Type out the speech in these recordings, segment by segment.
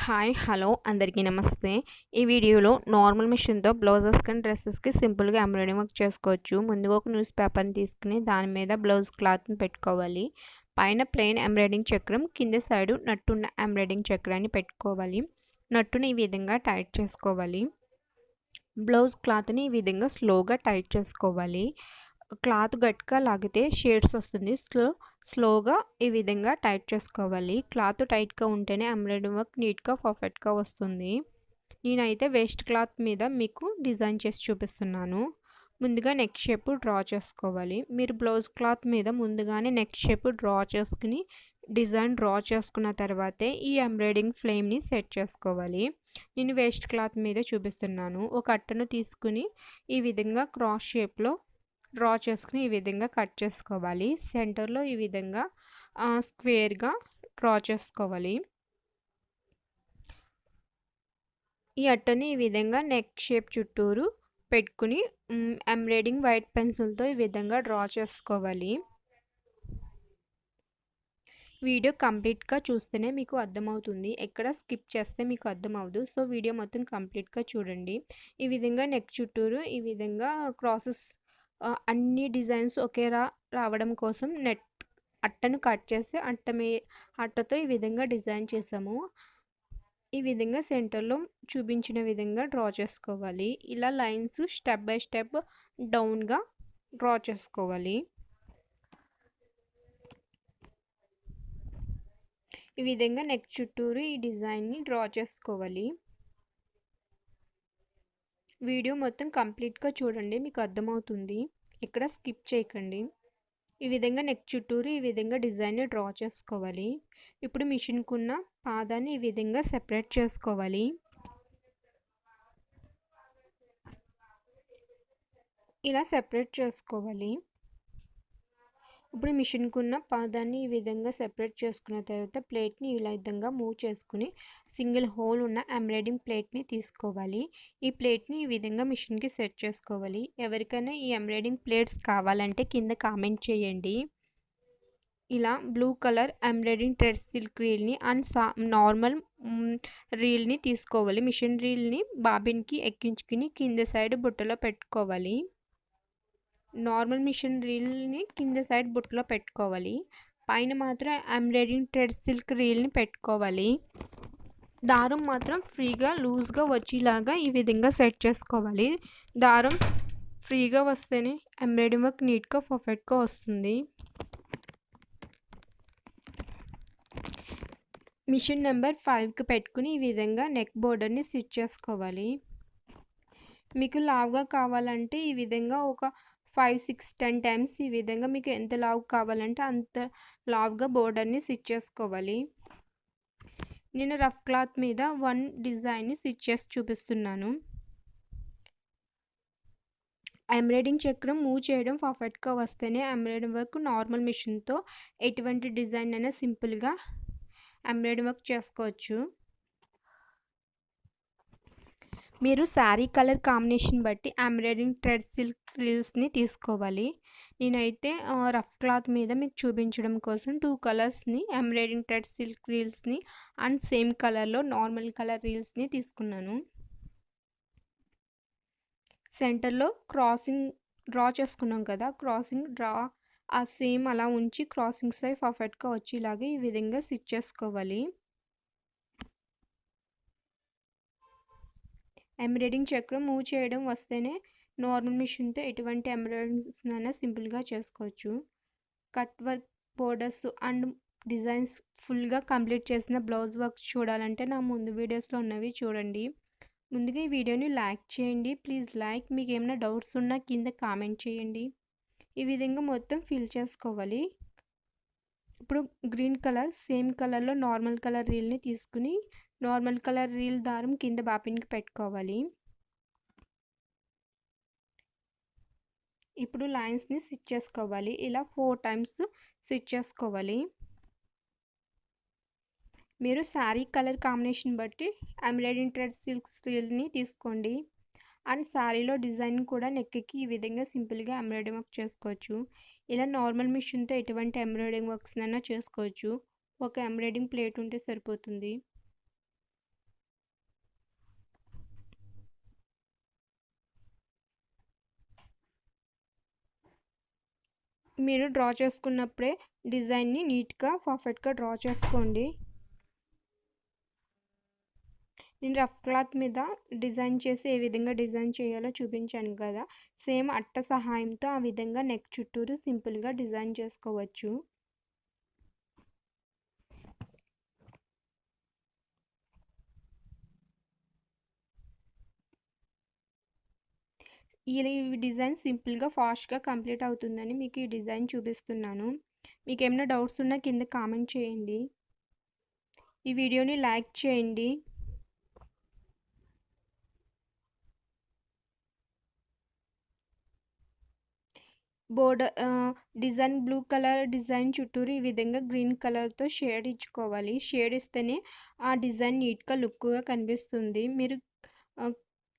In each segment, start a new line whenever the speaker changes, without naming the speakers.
Hi hello అందరికీ నమస్తే. ఈ వీడియోలో నార్మల్ మిషన్‌తో బ్లౌజెస్ కానీ డ్రెసెస్‌కి సింపుల్‌గా ఎంబ్రాయిడరీ వర్క్ చేసుకోవచ్చు. ముందుగా ఒక న్యూస్ పేపర్‌ని తీసుకుని దాని మీద బ్లౌజ్ క్లాత్‌ని పెట్టుకోవాలి. పైన ప్లెయిన్ ఎంబ్రాయిడరింగ్ చక్రం, కింద సైడు నట్టున్న ఎంబ్రాయిడరింగ్ చక్రాన్ని పెట్టుకోవాలి. నట్టుని ఈ విధంగా టైట్ చేసుకోవాలి. బ్లౌజ్ క్లాత్‌ని ఈ విధంగా స్లోగా టైట్ చేసుకోవాలి. క్లాత్ గట్టిగా లాగితే షేడ్స్ వస్తుంది. స్లోగా ఈ విధంగా టైట్ చేసుకోవాలి. క్లాత్ టైట్‌గా ఉంటేనే ఎంబ్రాయిడరీ వర్క్ నీట్‌గా పర్ఫెక్ట్‌గా వస్తుంది. నేనైతే వేస్ట్ క్లాత్ మీద మీకు డిజైన్ చేసి చూపిస్తున్నాను. ముందుగా నెక్ షేప్ డ్రా చేసుకోవాలి. మీరు బ్లౌజ్ క్లాత్ మీద ముందుగానే నెక్ షేప్ డ్రా చేసుకుని డిజైన్ డ్రా చేసుకున్న తర్వాతే ఈ ఎంబ్రాయిడరింగ్ ఫ్రేమ్‌ని సెట్ చేసుకోవాలి. నేను వేస్ట్ క్లాత్ మీద చూపిస్తున్నాను. ఒక అట్టను తీసుకుని ఈ విధంగా క్రాస్ షేప్‌లో డ్రా చేసుకుని ఈ విధంగా కట్ చేసుకోవాలి. సెంటర్‌లో ఈ విధంగా స్క్వేర్‌గా డ్రా చేసుకోవాలి. ఈ అట్టని ఈ విధంగా నెక్ షేప్ చుట్టూరు పెట్టుకుని ఎంబ్రాయిడరింగ్ వైట్ పెన్సిల్‌తో ఈ విధంగా డ్రా చేసుకోవాలి. వీడియో కంప్లీట్‌గా చూస్తేనే మీకు అర్థమవుతుంది. ఎక్కడ స్కిప్ చేస్తే మీకు అర్థమవ్వదు. సో, వీడియో మొత్తం కంప్లీట్‌గా చూడండి. ఈ విధంగా నెక్ చుట్టూరు ఈ విధంగా క్రాసెస్ అన్ని డిజైన్స్ రావడం కోసం అట్టను కట్ చేసి అట్టతో ఈ విధంగా డిజైన్ చేసాము. ఈ విధంగా సెంటర్‌లో చూపించిన విధంగా డ్రా చేసుకోవాలి. ఇలా లైన్స్ స్టెప్ బై స్టెప్ డౌన్‌గా డ్రా చేసుకోవాలి. ఈ విధంగా నెక్ చుట్టూరు ఈ డిజైన్ని డ్రా చేసుకోవాలి. వీడియో మొత్తం కంప్లీట్‌గా చూడండి, మీకు అర్థమవుతుంది. ఎక్కడ స్కిప్ చేయకండి. ఈ విధంగా నెక్ చుట్టూరు ఈ విధంగా డిజైన్ని డ్రా చేసుకోవాలి. ఇప్పుడు మిషన్‌కున్న పాదాన్ని ఈ విధంగా సెపరేట్ చేసుకోవాలి. ఇలా సెపరేట్ చేసుకోవాలి. ఇప్పుడు మిషన్‌కున్న పాదాన్ని ఈ విధంగా సెపరేట్ చేసుకున్న తర్వాత ప్లేట్‌ని ఈ విధంగా మూవ్ చేసుకుని సింగిల్ హోల్ ఉన్న ఎంబ్రాయిడరింగ్ ప్లేట్‌ని తీసుకోవాలి. ఈ ప్లేట్‌ని ఈ విధంగా మిషన్‌కి సెట్ చేసుకోవాలి. ఎవరికైనా ఈ ఎంబ్రాయిడరింగ్ ప్లేట్స్ కావాలంటే కింద కామెంట్ చేయండి. ఇలా blue colour embroidering thread silk రీల్‌ని అండ్ నార్మల్ రీల్‌ని తీసుకోవాలి. మిషన్ రీల్‌ని బాబిన్‌కి ఎక్కించుకుని కింద సైడ్ బుట్టలో పెట్టుకోవాలి. నార్మల్ మిషన్ రీల్‌ని కింద సైడ్ బుట్టలో పెట్టుకోవాలి. పైన మాత్రం ఎంబ్రాయిడరింగ్ థ్రెడ్ సిల్క్ రీల్‌ని పెట్టుకోవాలి. దారం మాత్రం ఫ్రీగా లూజ్‌గా వచ్చేలాగా ఈ విధంగా సెట్ చేసుకోవాలి. దారం ఫ్రీగా వస్తేనే ఎంబ్రాయిడరింగ్ వర్క్ నీట్‌గా పర్ఫెక్ట్‌గా వస్తుంది. మిషన్ నెంబర్ 5కి పెట్టుకుని ఈ విధంగా నెక్ బోర్డర్‌ని స్టిచ్ చేసుకోవాలి. మీకు లావుగా కావాలంటే ఈ విధంగా ఒక 5, 6, 10 టైమ్స్ ఈ విధంగా మీకు ఎంత లావు కావాలంటే అంత లావుగా బోర్డర్‌ని స్టిచ్ చేసుకోవాలి. నేను రఫ్ క్లాత్ మీద 1 డిజైన్ని స్టిచ్ చేసి చూపిస్తున్నాను. ఎంబ్రాయిడరింగ్ చక్రం మూవ్ చేయడం పర్ఫెక్ట్‌గా వస్తేనే ఎంబ్రాయిడరింగ్ వర్క్ నార్మల్ మిషన్‌తో ఎటువంటి డిజైన్ అయినా సింపుల్‌గా ఎంబ్రాయిడరింగ్ వర్క్ చేసుకోవచ్చు. మీరు శారీ కలర్ కాంబినేషన్ బట్టి ఎంబ్రాయిడరింగ్ థ్రెడ్ సిల్క్ రీల్స్‌ని తీసుకోవాలి. నేనైతే రఫ్ క్లాత్ మీద మీకు చూపించడం కోసం 2 కలర్స్‌ని ఎంబ్రాయిడరింగ్ థ్రెడ్ సిల్క్ రీల్స్‌ని అండ్ సేమ్ కలర్‌లో నార్మల్ కలర్ రీల్స్‌ని తీసుకున్నాను. సెంటర్‌లో క్రాసింగ్ డ్రా చేసుకున్నాం కదా! క్రాసింగ్ డ్రా సేమ్ అలా ఉంచి క్రాసింగ్ సైడ్ పర్ఫెక్ట్‌గా వచ్చేలాగా ఈ విధంగా స్టిచ్ చేసుకోవాలి. ఎంబ్రాయిడరింగ్ చక్రం మూవ్ చేయడం వస్తేనే నార్మల్ మిషన్‌తో ఎటువంటి ఎంబ్రాయిడరింగ్స్‌నైనా సింపుల్‌గా చేసుకోవచ్చు. Cut work, borders and designs ఫుల్‌గా కంప్లీట్ చేసిన బ్లౌజ్ వర్క్ చూడాలంటే నా ముందు వీడియోస్‌లో ఉన్నవి చూడండి. ముందుగా ఈ వీడియోని లైక్ చేయండి. Please like. మీకు ఏమైనా డౌట్స్ ఉన్నా కింద కామెంట్ చేయండి. ఈ విధంగా మొత్తం ఫిల్ చేసుకోవాలి. ఇప్పుడు గ్రీన్ కలర్ సేమ్ కలర్‌లో నార్మల్ కలర్ రీల్‌ని తీసుకుని నార్మల్ కలర్ రీల్ దారం కింద బాపిన్‌కి పెట్టుకోవాలి. ఇప్పుడు లైన్స్‌ని స్టిచ్ చేసుకోవాలి. ఇలా 4 టైమ్స్ స్టిచ్ చేసుకోవాలి. మీరు శారీ కలర్ కాంబినేషన్ బట్టి ఎంబ్రాయిడరింగ్ థ్రెడ్ సిల్క్ రీల్‌ని తీసుకోండి. అండ్ శారీలో డిజైన్ కూడా నెక్కి ఈ విధంగా సింపుల్‌గా ఎంబ్రాయిడరింగ్ వర్క్ చేసుకోవచ్చు. ఇలా నార్మల్ మిషన్‌తో ఎటువంటి ఎంబ్రాయిడరింగ్ వర్క్స్‌నైనా చేసుకోవచ్చు. ఒక ఎంబ్రాయిడరింగ్ ప్లేట్ ఉంటే సరిపోతుంది. మీరు డ్రా చేసుకున్నప్పుడే డిజైన్ని నీట్గా పర్ఫెక్ట్గా డ్రా చేసుకోండి. నేను రఫ్ క్లాత్ మీద డిజైన్ చేసి ఏ విధంగా డిజైన్ చేయాలో చూపించాను కదా, సేమ్ అట్ట సహాయంతో ఆ విధంగా నెక్ చుట్టూరు సింపుల్గా డిజైన్ చేసుకోవచ్చు. ఈ డిజైన్ సింపుల్గా ఫాస్ట్గా కంప్లీట్ అవుతుందని మీకు ఈ డిజైన్ చూపిస్తున్నాను. మీకు ఏమైనా డౌట్స్ ఉన్నా కింద కామెంట్ చేయండి. ఈ వీడియోని లైక్ చేయండి. Border design blue colour design చుట్టూరు ఈ విధంగా గ్రీన్ కలర్తో షేడ్ ఇచ్చుకోవాలి. షేడ్ ఇస్తేనే ఆ డిజైన్ నీట్గా లుక్గా కనిపిస్తుంది. మీరు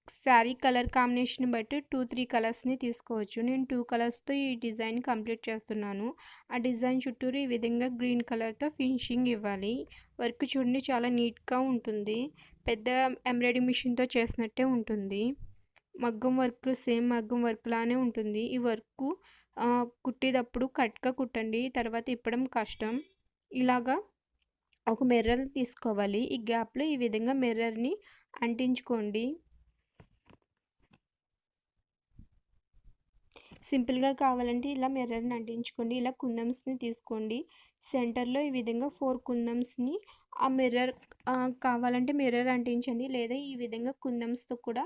శారీ కలర్ కాంబినేషన్ బట్టి 2-3 కలర్స్ని తీసుకోవచ్చు. నేను 2 కలర్స్తో ఈ డిజైన్ కంప్లీట్ చేస్తున్నాను. ఆ డిజైన్ చుట్టూరు ఈ విధంగా గ్రీన్ కలర్తో ఫినిషింగ్ ఇవ్వాలి. వర్క్ చూడండి చాలా నీట్గా ఉంటుంది. పెద్ద ఎంబ్రాయిడరీ మిషన్తో చేసినట్టే ఉంటుంది. మగ్గం వర్క్ సేమ్ మగ్గం వర్క్ లానే ఉంటుంది. ఈ వర్క్ కుట్టేటప్పుడు కట్గా కుట్టండి, తర్వాత ఇప్పడం కష్టం. ఇలాగా ఒక మిర్రర్ తీసుకోవాలి. ఈ గ్యాప్లో ఈ విధంగా మిర్రర్ని అంటించుకోండి. సింపుల్గా కావాలంటే ఇలా మిర్రర్ని అంటించుకోండి. ఇలా కుందమ్స్ని తీసుకోండి. సెంటర్లో ఈ విధంగా 4 కుందమ్స్ని ఆ మిర్రర్ కావాలంటే మిర్రర్ అంటించండి, లేదా ఈ విధంగా కుందమ్స్తో కూడా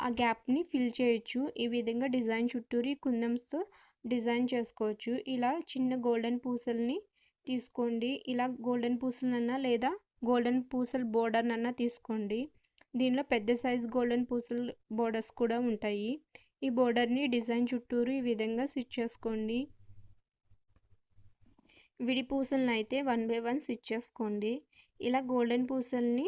ఆ గ్యాప్ని ఫిల్ చేయొచ్చు. ఈ విధంగా డిజైన్ చుట్టూరు ఈ కుందమ్స్తో డిజైన్ చేసుకోవచ్చు. ఇలా చిన్న గోల్డెన్ పూసల్ని తీసుకోండి. ఇలా గోల్డెన్ పూసలన్నా లేదా గోల్డెన్ పూసల బోర్డర్నన్నా తీసుకోండి. దీనిలో పెద్ద సైజ్ గోల్డెన్ పూసల బోర్డర్స్ కూడా ఉంటాయి. ఈ బోర్డర్ని డిజైన్ చుట్టూరు ఈ విధంగా స్టిచ్ చేసుకోండి. విడి పూసలను అయితే 1 by 1 స్టిచ్ చేసుకోండి. ఇలా గోల్డెన్ పూసల్ని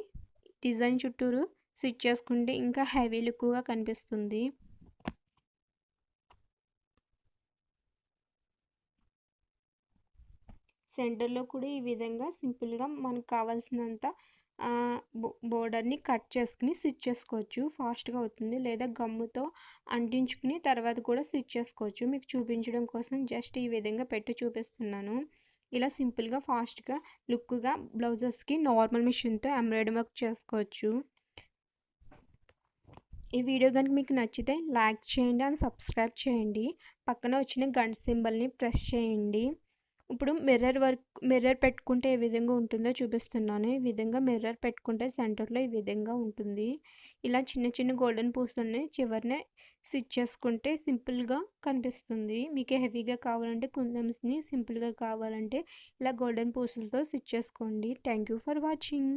డిజైన్ చుట్టూరు స్టిచ్ చేసుకుంటే ఇంకా హెవీ లుక్గా కనిపిస్తుంది. సెంటర్లో కూడా ఈ విధంగా సింపుల్గా మనకు కావాల్సినంత బోర్డర్ని కట్ చేసుకుని స్టిచ్ చేసుకోవచ్చు. ఫాస్ట్గా అవుతుంది. లేదా గమ్ముతో అంటించుకుని తర్వాత కూడా స్టిచ్ చేసుకోవచ్చు. మీకు చూపించడం కోసం జస్ట్ ఈ విధంగా పెట్టి చూపిస్తున్నాను. ఇలా సింపుల్గా ఫాస్ట్గా లుక్గా బ్లౌజెస్కి నార్మల్ మిషన్తో ఎంబ్రాయిడరీ వర్క్ చేసుకోవచ్చు. ఈ వీడియో కనుక మీకు నచ్చితే లైక్ చేయండి అండ్ సబ్స్క్రైబ్ చేయండి. పక్కన వచ్చిన గంట సింబల్ని ప్రెస్ చేయండి. ఇప్పుడు మిర్రర్ పెట్టుకుంటే ఏ విధంగా ఉంటుందో చూపిస్తున్నాను. ఈ విధంగా మిర్రర్ పెట్టుకుంటే సెంటర్లో ఈ విధంగా ఉంటుంది. ఇలా చిన్న చిన్న గోల్డెన్ పూసల్ని చివరినే స్టిచ్ చేసుకుంటే సింపుల్గా కనిపిస్తుంది. మీకు హెవీగా కావాలంటే కుందమ్స్ని, సింపుల్గా కావాలంటే ఇలా గోల్డెన్ పూసలతో స్టిచ్ చేసుకోండి. Thank you for watching.